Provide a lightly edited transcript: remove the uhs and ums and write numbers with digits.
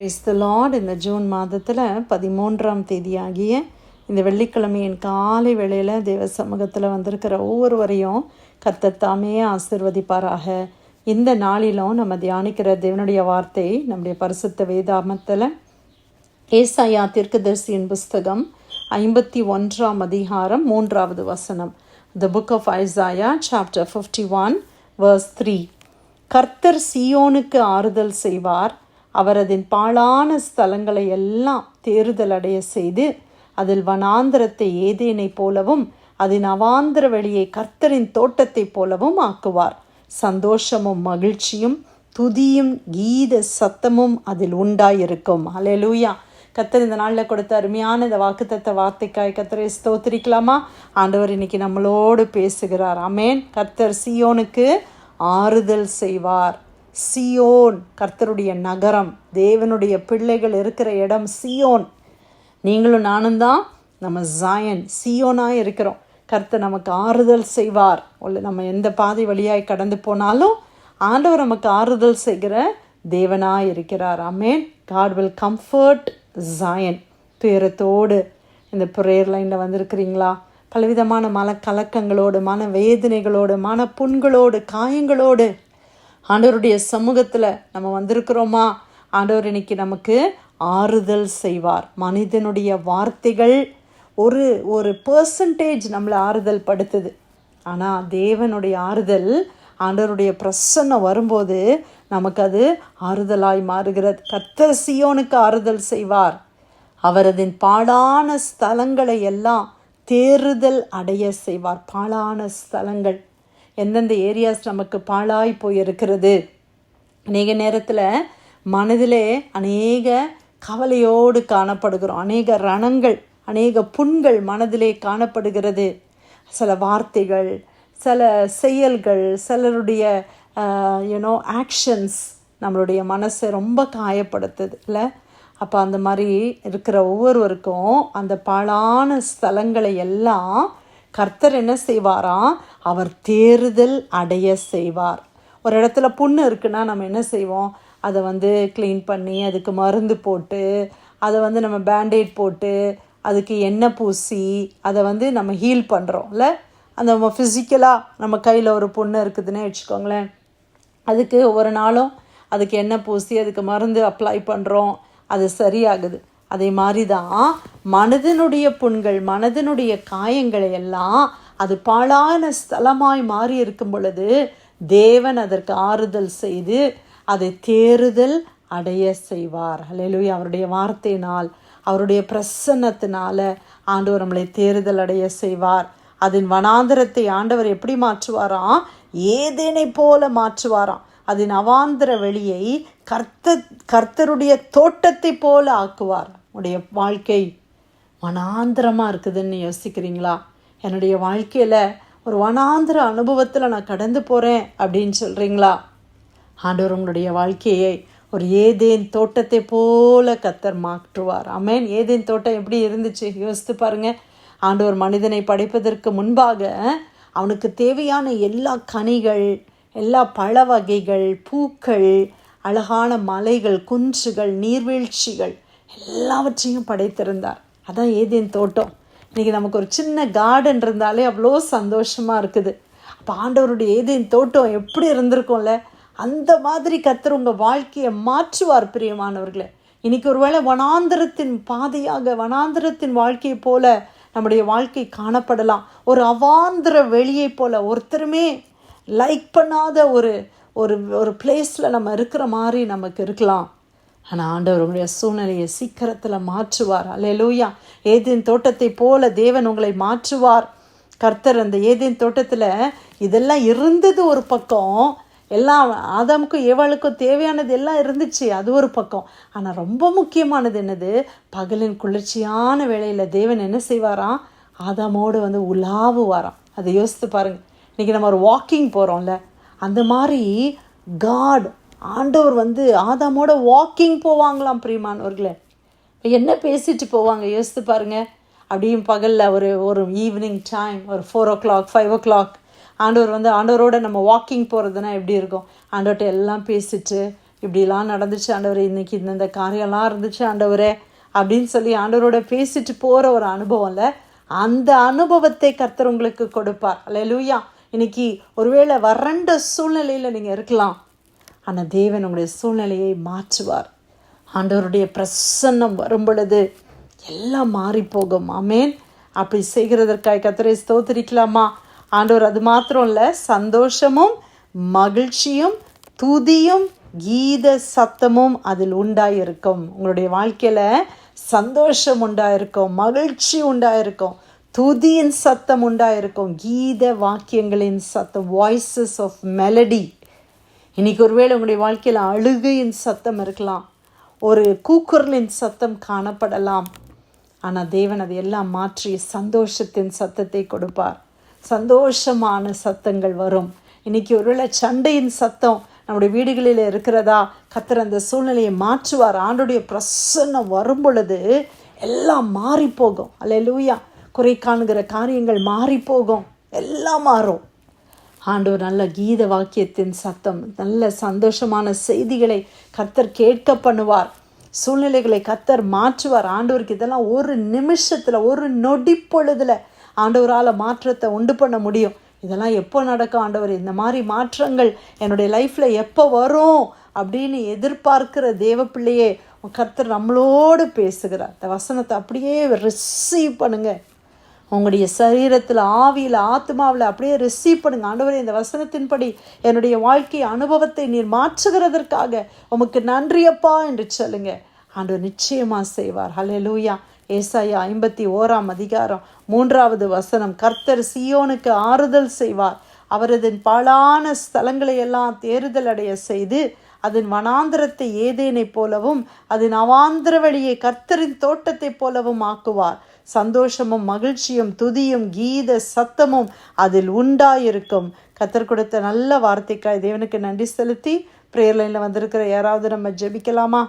Praise the Lord. இந்த June மாதத்தில் 13ஆம் தேதியாகிய இந்த வெள்ளிக்கிழமையின் காலை வேளையில் தேவ சமூகத்தில் வந்திருக்கிற ஒவ்வொருவரையும் கர்த்தர் தாமே ஆசீர்வதிப்பாராக. இந்த நாளிலும் நம்ம தியானிக்கிற தேவனுடைய வார்த்தை நம்முடைய பரிசுத்த வேதாகமத்தில் ஏசாயா தீர்க்கதரிசியின் புஸ்தகம் 51ஆம் அதிகாரம் 3வது வசனம். The book of Isaiah chapter 51 verse 3. கர்த்தர் சீயோனுக்கு ஆறுதல் செய்வார், அவர் அதன் பாழான ஸ்தலங்களை எல்லாம் தேறுதல் அடைய செய்து அதில் வனாந்திரத்தை ஏதேனை போலவும் அதன் அவாந்திர வெளியை கர்த்தரின் தோட்டத்தை போலவும் ஆக்குவார். சந்தோஷமும் மகிழ்ச்சியும் துதியும் கீத சத்தமும் அதில் உண்டாயிருக்கும். அல்லேலூயா. கர்த்தர் இந்த நாளில் கொடுத்த அருமையான இந்த வாக்குத்தத்த வார்த்தைக்காய் கர்த்தரை ஸ்தோத்திரிக்கலாமா? ஆண்டவர் இன்னைக்கு நம்மளோடு பேசுகிறார். ஆமென். கர்த்தர் சீயோனுக்கு ஆறுதல் செய்வார். சியோன் கர்த்தருடைய நகரம், தேவனுடைய பிள்ளைகள் இருக்கிற இடம் சியோன். நீங்களும் நானும் தான் நம்ம ஜாயன் சியோனாக இருக்கிறோம். கர்த்தர் நமக்கு ஆறுதல் செய்வார். நம்ம எந்த பாதை வழியாய் கடந்து போனாலும் ஆண்டவர் நமக்கு ஆறுதல் செய்கிற தேவனாக இருக்கிறார். ஆமென். God will comfort Zion. துயரத்தோடு இந்த ப்ரேயர் லைனில் வந்திருக்கிறீங்களா? பலவிதமான மன கலக்கங்களோடு, மன வேதனைகளோடு, மன புண்களோடு, காயங்களோடு ஆண்டவருடைய சமூகத்தில் நம்ம வந்திருக்கிறோமா? ஆண்டவர் இன்னைக்கு நமக்கு ஆறுதல் செய்வார். மனிதனுடைய வார்த்தைகள் ஒரு பர்சன்டேஜ் நம்மளை ஆறுதல் படுத்துது. ஆனால் தேவனுடைய ஆறுதல், ஆண்டவருடைய பிரசன்னம் வரும்போது நமக்கு அது ஆறுதலாய் மாறுகிறது. கர்த்தர் சீயோனுக்கு ஆறுதல் செய்வார், அவர் அதன் பாழான ஸ்தலங்களை எல்லாம் தேறுதல் அடைய செய்வார். பாழான ஸ்தலங்கள், எந்தெந்த ஏரியாஸ் நமக்கு பாழாய் போயிருக்கிறது. அநேக நேரத்தில் மனதிலே அநேக கவலையோடு காணப்படுகிறோம். அநேக ரணங்கள், அநேக புண்கள் மனதிலே காணப்படுகிறது. சில வார்த்தைகள், சில செயல்கள், சிலருடைய ஆக்ஷன்ஸ் நம்மளுடைய மனசை ரொம்ப காயப்படுத்துது இல்லை? அப்போ அந்த மாதிரி இருக்கிற ஒவ்வொருவருக்கும் அந்த பாழான ஸ்தலங்களை எல்லாம் கர்த்தர் என்ன செய்வாராம்? அவர் தேறுதல் அடைய செய்வார். ஒரு இடத்துல புண்ணு இருக்குன்னா நம்ம என்ன செய்வோம்? அதை க்ளீன் பண்ணி அதுக்கு மருந்து போட்டு அதை நம்ம பேண்டேட் போட்டு அதுக்கு எண்ணெய் பூசி அதை நம்ம ஹீல் பண்ணுறோம் இல்லை? அந்த நம்ம ஃபிசிக்கலாக நம்ம கையில் ஒரு புண்ணு இருக்குதுன்னே வச்சுக்கோங்களேன், அதுக்கு ஒவ்வொரு நாளும் அதுக்கு எண்ணெய் பூசி அதுக்கு மருந்து அப்ளை பண்ணுறோம், அது சரியாகுது. அதே மாதிரி தான் மனதினுடைய புண்கள், மனதினுடைய காயங்களை எல்லாம் அது பாழான ஸ்தலமாய் மாறி இருக்கும் பொழுது தேவன் அதற்கு ஆறுதல் செய்து அதை தேறுதல் அடைய செய்வார். அல்லேலூயா. அவருடைய வார்த்தையினால், அவருடைய பிரசன்னத்தினால ஆண்டவர் நம்மளை தேறுதல் அடைய செய்வார். அதன் வனாந்திரத்தை ஆண்டவர் எப்படி மாற்றுவாராம்? ஏதேனை போல மாற்றுவாராம். அதன் அவாந்திர வெளியை கர்த்தருடைய தோட்டத்தை போல ஆக்குவார். உடைய வாழ்க்கை வனாந்திரமாக இருக்குதுன்னு யோசிக்கிறீங்களா? என்னுடைய வாழ்க்கையில் ஒரு வனாந்திர அனுபவத்தில் நான் கடந்து போகிறேன் அப்படின்னு சொல்கிறீங்களா? ஆண்டவர் உங்களுடைய வாழ்க்கையை ஒரு ஏதேன் தோட்டத்தை போல கர்த்தர் மாற்றுவார். ஆமென். ஏதேன் தோட்டம் எப்படி இருந்துச்சு யோசித்து பாருங்க. ஆண்டவர் மனிதனை படைப்பதற்கு முன்பாக அவனுக்கு தேவையான எல்லா கனிகள், எல்லா பழ வகைகள், பூக்கள், அழகான மலைகள், குன்றுகள், நீர்வீழ்ச்சிகள் எல்லாவற்றையும் படைத்திருந்தார். அதான் ஏதேன் தோட்டம். இன்றைக்கி நமக்கு ஒரு சின்ன கார்டன் இருந்தாலே அவ்வளோ சந்தோஷமாக இருக்குது. அப்போ ஆண்டவருடைய ஏதேன் தோட்டம் எப்படி இருந்திருக்கும்ல? அந்த மாதிரி கர்த்தர் உங்கள் வாழ்க்கையை மாற்றுவார். பிரியமானவர்களே, இன்றைக்கி ஒருவேளை வனாந்திரத்தின் பாதையாக, வனாந்திரத்தின் வாழ்க்கையை போல நம்முடைய வாழ்க்கை காணப்படலாம். ஒரு அவாந்திர வெளியை போல, ஒருத்தருமே லைக் பண்ணாத ஒரு ஒரு பிளேஸில் நம்ம இருக்கிற மாதிரி நமக்கு இருக்கலாம். ஆனால் ஆண்டவர் உங்களுடைய சூழ்நிலையை சீக்கிரத்தில் மாற்றுவார். அல்லேலூயா. ஏதேன் தோட்டத்தை போல தேவன் உங்களை மாற்றுவார். கர்த்தர் அந்த ஏதேன் தோட்டத்தில் இதெல்லாம் இருந்தது ஒரு பக்கம், எல்லாம் ஆதாமுக்கும் ஏவாளுக்கும் தேவையானது எல்லாம் இருந்துச்சு, அது ஒரு பக்கம். ஆனால் ரொம்ப முக்கியமானது என்னது? பகலின் குளிர்ச்சியான வேளையில் தேவன் என்ன செய்வாராம்? ஆதாமோடு உலாவுவாராம். அதை யோசித்து பாருங்கள். இன்றைக்கி நம்ம ஒரு வாக்கிங் போகிறோம்ல, அந்த மாதிரி ஆண்டவர் ஆதாமோட வாக்கிங் போவாங்களாம். பிரியமானவர்களே, என்ன பேசிட்டு போவாங்க யோசித்து பாருங்கள். அப்படியும் பகலில் ஒரு ஈவினிங் டைம், ஒரு 4 o'clock 5 o'clock ஆண்டவரோட நம்ம வாக்கிங் போகிறதுனா எப்படி இருக்கும்? ஆண்டவர்கிட்ட எல்லாம் பேசிட்டு இப்படிலாம் நடந்துச்சு ஆண்டவரே, இன்னைக்கு இந்த காரியம்லாம் இருந்துச்சு ஆண்டவரே அப்படின்னு சொல்லி ஆண்டவரோட பேசிட்டு போகிற ஒரு அனுபவம்ல அந்த அனுபவத்தை கர்த்தர் உங்களுக்கு கொடுப்பார். அல்லேலூயா. இன்னைக்கு ஒருவேளை வறண்ட சூழ்நிலையில் நீங்கள் இருக்கலாம், ஆனால் தேவன் உங்களுடைய சூழ்நிலையை மாற்றுவார். ஆண்டவருடைய பிரசன்னம் வரும் பொழுது எல்லாம் மாறி போகும். ஆமேன். அப்படி செய்கிறதற்காக கர்த்தரை ஸ்தோத்திரிக்கலாமா? ஆண்டவர் அது மாத்திரம் இல்லை, சந்தோஷமும் மகிழ்ச்சியும் துதியும் கீத சத்தமும் அதில் உண்டாயிருக்கும். உங்களுடைய வாழ்க்கையில் சந்தோஷம் உண்டாயிருக்கும், மகிழ்ச்சி உண்டாயிருக்கும், துதியின் சத்தம் உண்டாயிருக்கும், கீத வாக்கியங்களின் சத்தம், வாய்ஸஸ் ஆஃப் மெலடி. இன்னைக்கு ஒருவேளை உங்களுடைய வாழ்க்கையில் அழுகையின் சத்தம் இருக்கலாம், ஒரு கூக்குரலின் சத்தம் காணப்படலாம். ஆனால் தேவன் அதை எல்லாம் மாற்றி சந்தோஷத்தின் சத்தத்தை கொடுப்பார். சந்தோஷமான சத்தங்கள் வரும். இன்னைக்கு ஒருவேளை சண்டையின் சத்தம் நம்முடைய வீடுகளில் இருக்கிறதா, கர்த்தர் அந்த சூழ்நிலையை மாற்றுவார். ஆண்டோடைய பிரசன்னம் வரும் பொழுது எல்லாம் மாறி போகும். அல்லேலூயா. குறை காணுகிற காரியங்கள் மாறி போகும், எல்லாம் மாறும். ஆண்டவர் நல்ல கீத வாக்கியத்தின் சத்தம், நல்ல சந்தோஷமான செய்திகளை கர்த்தர் கேட்க பண்ணுவார். சூழ்நிலைகளை கர்த்தர் மாற்றுவார். ஆண்டவருக்கு இதெல்லாம் ஒரு நிமிஷத்தில், ஒரு நொடி பொழுதுல ஆண்டவரால் மாற்றத்தை உண்டு பண்ண முடியும். இதெல்லாம் எப்போ நடக்கும் ஆண்டவர், இந்த மாதிரி மாற்றங்கள் என்னுடைய லைஃப்பில் எப்போ வரும் அப்படின்னு எதிர்பார்க்கிற தேவ பிள்ளையே, கர்த்தர் நம்மளோடு பேசுகிறார். இந்த வசனத்தை அப்படியே ரிசீவ் பண்ணுங்க. உங்களுடைய சரீரத்தில், ஆவியில், ஆத்மாவில் அப்படியே ரிசீவ் பண்ணுங்க. ஆண்டவரே, இந்த வசனத்தின்படி என்னுடைய வாழ்க்கை அனுபவத்தை நீர் மாற்றுகிறதற்காக உமக்கு நன்றியப்பா என்று சொல்லுங்க. ஆண்டவர் நிச்சயமாக செய்வார். ஹல்லேலூயா. ஏசாயா 51:3 வசனம், கர்த்தர் சீயோனுக்கு ஆறுதல் செய்வார், அவரது பாழான ஸ்தலங்களை எல்லாம் தேறுதல் அடைய செய்து அதன் வனாந்திரத்தை ஏதேனை போலவும் அதன் அவாந்திர வழியை கர்த்தரின் தோட்டத்தை போலவும் ஆக்குவார். சந்தோஷமும் மகிழ்ச்சியும் துதியும் கீத சத்தமும் அதில் உண்டாயிருக்கும். கர்த்தர் கொடுத்த நல்ல வார்த்தைக்காய் தேவனுக்கு நன்றி செலுத்தி பிரேயர் லைனில் வந்திருக்கிற யாராவது நம்ம ஜெபிக்கலாமா?